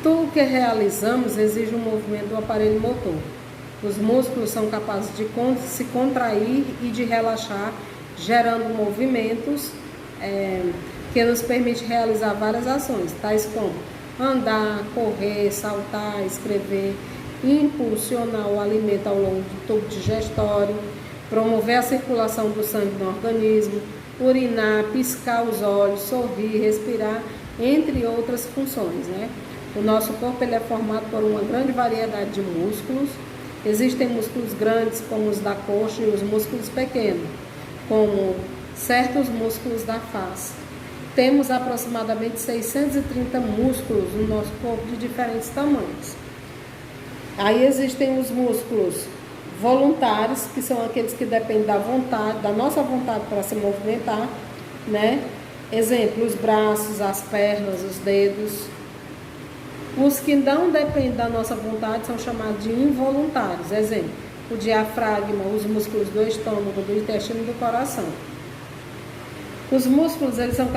Tudo que realizamos exige um movimento do aparelho motor. Os músculos são capazes de se contrair e de relaxar, gerando movimentos que nos permitem realizar várias ações, tais como andar, correr, saltar, escrever, impulsionar o alimento ao longo do tubo digestório, promover a circulação do sangue no organismo, urinar, piscar os olhos, sorrir, respirar, entre outras funções, né? O nosso corpo ele é formado por uma grande variedade de músculos. Existem músculos grandes, como os da coxa, e os músculos pequenos, como certos músculos da face. Temos aproximadamente 630 músculos no nosso corpo de diferentes tamanhos. Aí existem os músculos voluntários, que são aqueles que dependem da vontade, da nossa vontade para se movimentar, né? Exemplo, os braços, as pernas, os dedos. Os que não dependem da nossa vontade são chamados de involuntários. Exemplo, o diafragma, os músculos do estômago, do intestino e do coração. Os músculos eles são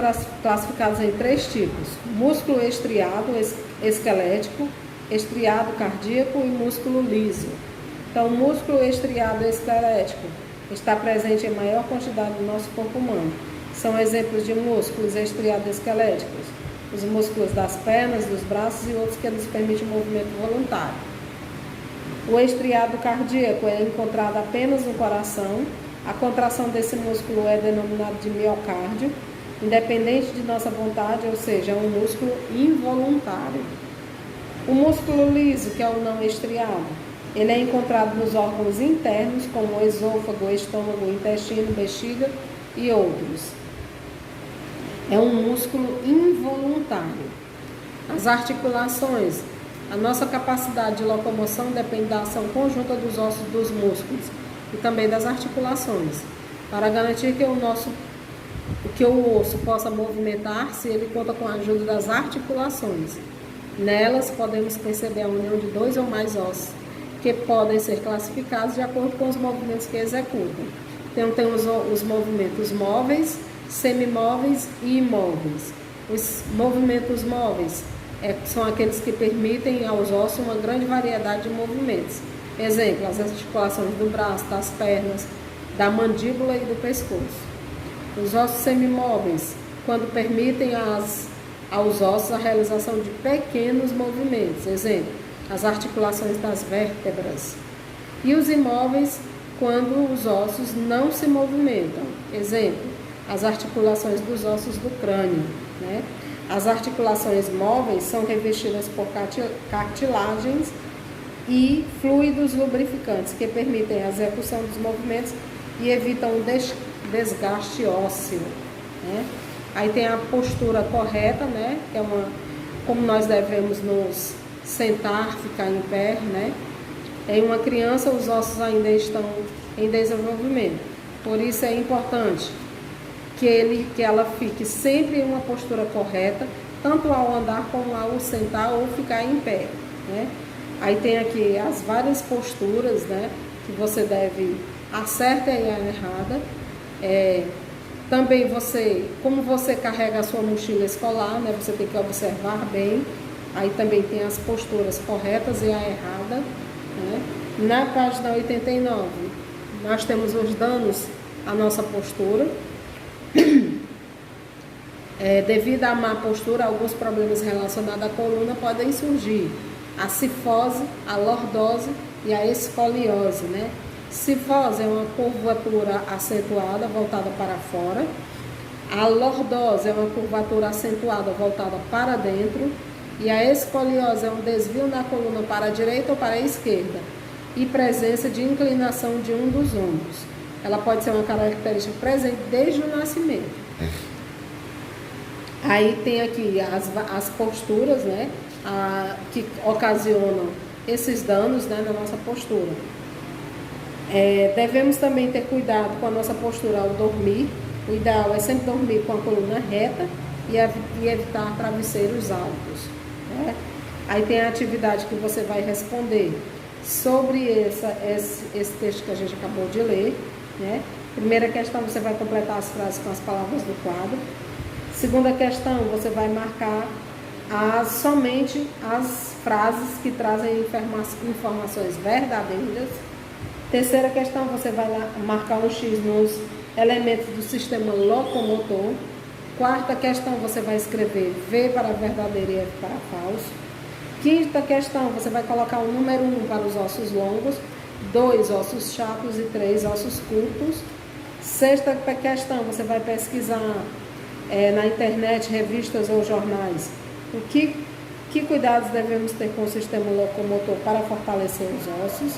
classificados em 3 tipos: músculo estriado esquelético, estriado cardíaco e músculo liso. Então, o músculo estriado esquelético está presente em maior quantidade no nosso corpo humano. São exemplos de músculos estriados esqueléticos: os músculos das pernas, dos braços e outros que nos permitem movimento voluntário. O estriado cardíaco é encontrado apenas no coração. A contração desse músculo é denominada de miocárdio, independente de nossa vontade, ou seja, é um músculo involuntário. O músculo liso, que é o não estriado, ele é encontrado nos órgãos internos, como o esôfago, estômago, intestino, bexiga e outros. É um músculo involuntário. As articulações. A nossa capacidade de locomoção depende da ação conjunta dos ossos dos músculos e também das articulações. Para garantir que o osso possa movimentar-se, ele conta com a ajuda das articulações. Nelas podemos perceber a união de 2 ou mais ossos, que podem ser classificados de acordo com os movimentos que executam. Então, temos os movimentos móveis, semimóveis e imóveis. Os movimentos móveis são aqueles que permitem aos ossos uma grande variedade de movimentos. Exemplo, as articulações do braço, das pernas, da mandíbula e do pescoço. Os ossos semimóveis, quando permitem aos ossos a realização de pequenos movimentos. Exemplo, as articulações das vértebras. E os imóveis, quando os ossos não se movimentam. Exemplo, as articulações dos ossos do crânio, né? As articulações móveis são revestidas por cartilagens e fluidos lubrificantes que permitem a execução dos movimentos e evitam o desgaste ósseo, né? Aí tem a postura correta, né? Que é como nós devemos nos sentar, ficar em pé, né? Em uma criança, os ossos ainda estão em desenvolvimento, por isso é importante que ela fique sempre em uma postura correta, tanto ao andar como ao sentar ou ficar em pé, né? Aí tem aqui as várias posturas, né, que você deve, a certa e a errada. Também como você carrega a sua mochila escolar, né, você tem que observar bem. Aí também tem as posturas corretas e a errada, né? Na página 89, nós temos os danos à nossa postura. Devido à má postura, alguns problemas relacionados à coluna podem surgir: a cifose, a lordose e a escoliose, né? Cifose é uma curvatura acentuada voltada para fora. A lordose é uma curvatura acentuada voltada para dentro. E a escoliose é um desvio na coluna para a direita ou para a esquerda e presença de inclinação de um dos ombros. Ela pode ser uma característica presente desde o nascimento. Aí tem aqui as posturas, né, que ocasionam esses danos, né, na nossa postura. Devemos também ter cuidado com a nossa postura ao dormir. O ideal é sempre dormir com a coluna reta e evitar travesseiros altos, né? Aí tem a atividade que você vai responder sobre esse texto que a gente acabou de ler, né? Primeira questão, você vai completar as frases com as palavras do quadro. Segunda questão, você vai marcar somente as frases que trazem informações verdadeiras. Terceira questão, você vai lá marcar um X nos elementos do sistema locomotor. Quarta questão, você vai escrever V para verdadeiro e F para falso. Quinta questão, você vai colocar o número 1 para os ossos longos, 2 ossos chatos e 3 ossos curtos. Sexta questão, você vai pesquisar na internet, revistas ou jornais, que cuidados devemos ter com o sistema locomotor para fortalecer os ossos.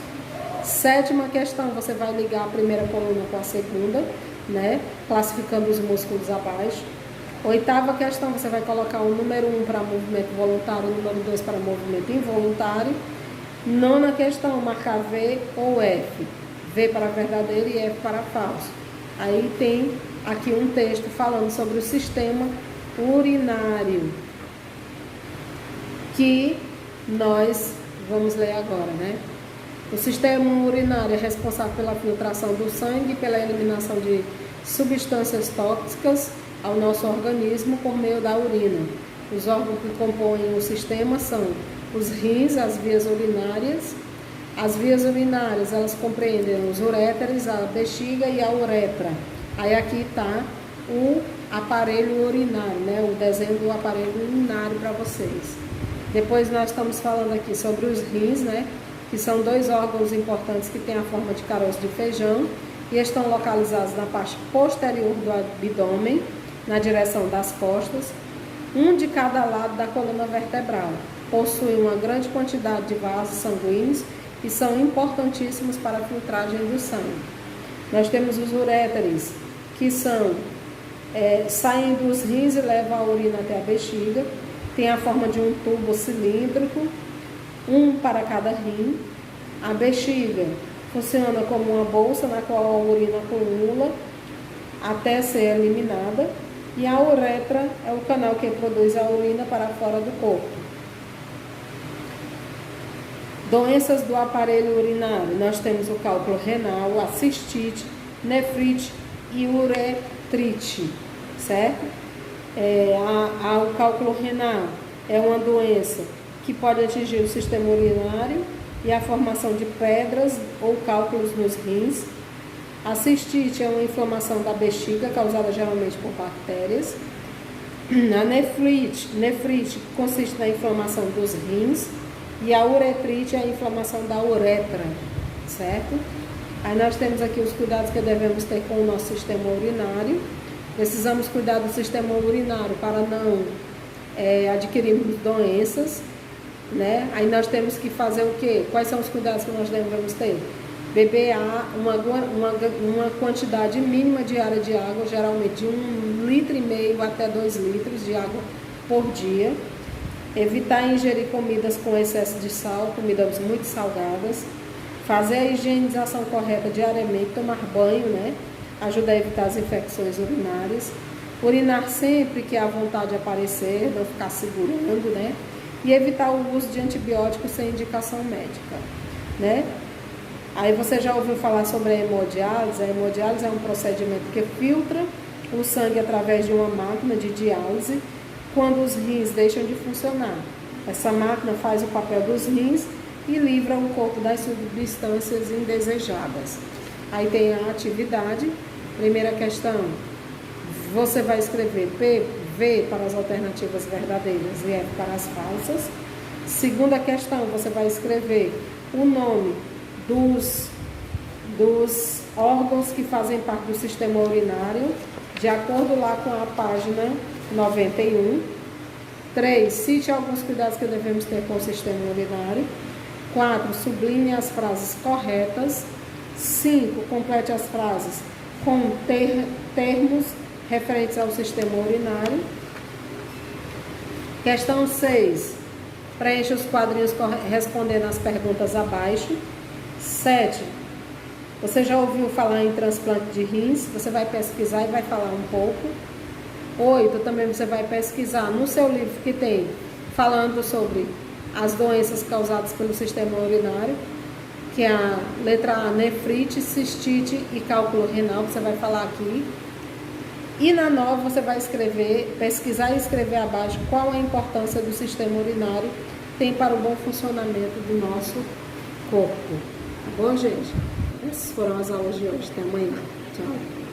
Sétima questão, você vai ligar a primeira coluna com a segunda, né, classificando os músculos abaixo. Oitava questão, você vai colocar o número 1 para movimento voluntário, o número 2 para movimento involuntário. Nona questão, marcar V ou F. V para verdadeiro e F para falso. Aí tem aqui um texto falando sobre o sistema urinário, que nós vamos ler agora, né? O sistema urinário é responsável pela filtração do sangue e pela eliminação de substâncias tóxicas ao nosso organismo por meio da urina. Os órgãos que compõem o sistema são os rins, as vias urinárias. As vias urinárias, elas compreendem os uréteres, a bexiga e a uretra. Aí aqui está o aparelho urinário, né? O desenho do aparelho urinário para vocês. Depois nós estamos falando aqui sobre os rins, né? Que são 2 órgãos importantes que têm a forma de caroço de feijão e estão localizados na parte posterior do abdômen, na direção das costas, um de cada lado da coluna vertebral. Possuem uma grande quantidade de vasos sanguíneos e são importantíssimos para a filtragem do sangue. Nós temos os uréteres, que saem dos rins e levam a urina até a bexiga, tem a forma de um tubo cilíndrico, um para cada rim. A bexiga funciona como uma bolsa na qual a urina acumula até ser eliminada. E a uretra é o canal que produz a urina para fora do corpo. Doenças do aparelho urinário. Nós temos o cálculo renal, a cistite, nefrite e uretrite, certo? O cálculo renal é uma doença que pode atingir o sistema urinário e a formação de pedras ou cálculos nos rins. A cistite é uma inflamação da bexiga causada geralmente por bactérias. A nefrite consiste na inflamação dos rins e a uretrite é a inflamação da uretra, certo? Aí nós temos aqui os cuidados que devemos ter com o nosso sistema urinário. Precisamos cuidar do sistema urinário para não adquirirmos doenças, né? Aí nós temos que fazer o quê? Quais são os cuidados que nós devemos ter? Beber uma quantidade mínima diária de água, geralmente de 1,5 litro até 2 litros de água por dia. Evitar ingerir comidas com excesso de sal, comidas muito salgadas. Fazer a higienização correta diariamente, tomar banho, né? Ajuda a evitar as infecções urinárias. Urinar sempre que a vontade aparecer, não ficar segurando, né? E evitar o uso de antibióticos sem indicação médica, né? Aí você já ouviu falar sobre a hemodiálise? A hemodiálise é um procedimento que filtra o sangue através de uma máquina de diálise quando os rins deixam de funcionar. Essa máquina faz o papel dos rins e livra o corpo das substâncias indesejadas. Aí tem a atividade. Primeira questão, você vai escrever V para as alternativas verdadeiras e F para as falsas. Segunda questão, você vai escrever o nome dos órgãos que fazem parte do sistema urinário, de acordo lá com a página 91. 3. Cite alguns cuidados que devemos ter com o sistema urinário. 4. Sublinhe as frases corretas. 5. Complete as frases com termos referentes ao sistema urinário. Questão 6. Preencha os quadrinhos respondendo as perguntas abaixo. 7. Você já ouviu falar em transplante de rins? Você vai pesquisar e vai falar um pouco. 8. Também você vai pesquisar no seu livro que tem falando sobre as doenças causadas pelo sistema urinário, que é a letra A, nefrite, cistite e cálculo renal. Você vai falar aqui. E na 9 você vai escrever, pesquisar e escrever abaixo qual a importância do sistema urinário tem para o bom funcionamento do nosso corpo. Tá bom, gente? Essas foram as aulas de hoje. Até amanhã. Tchau.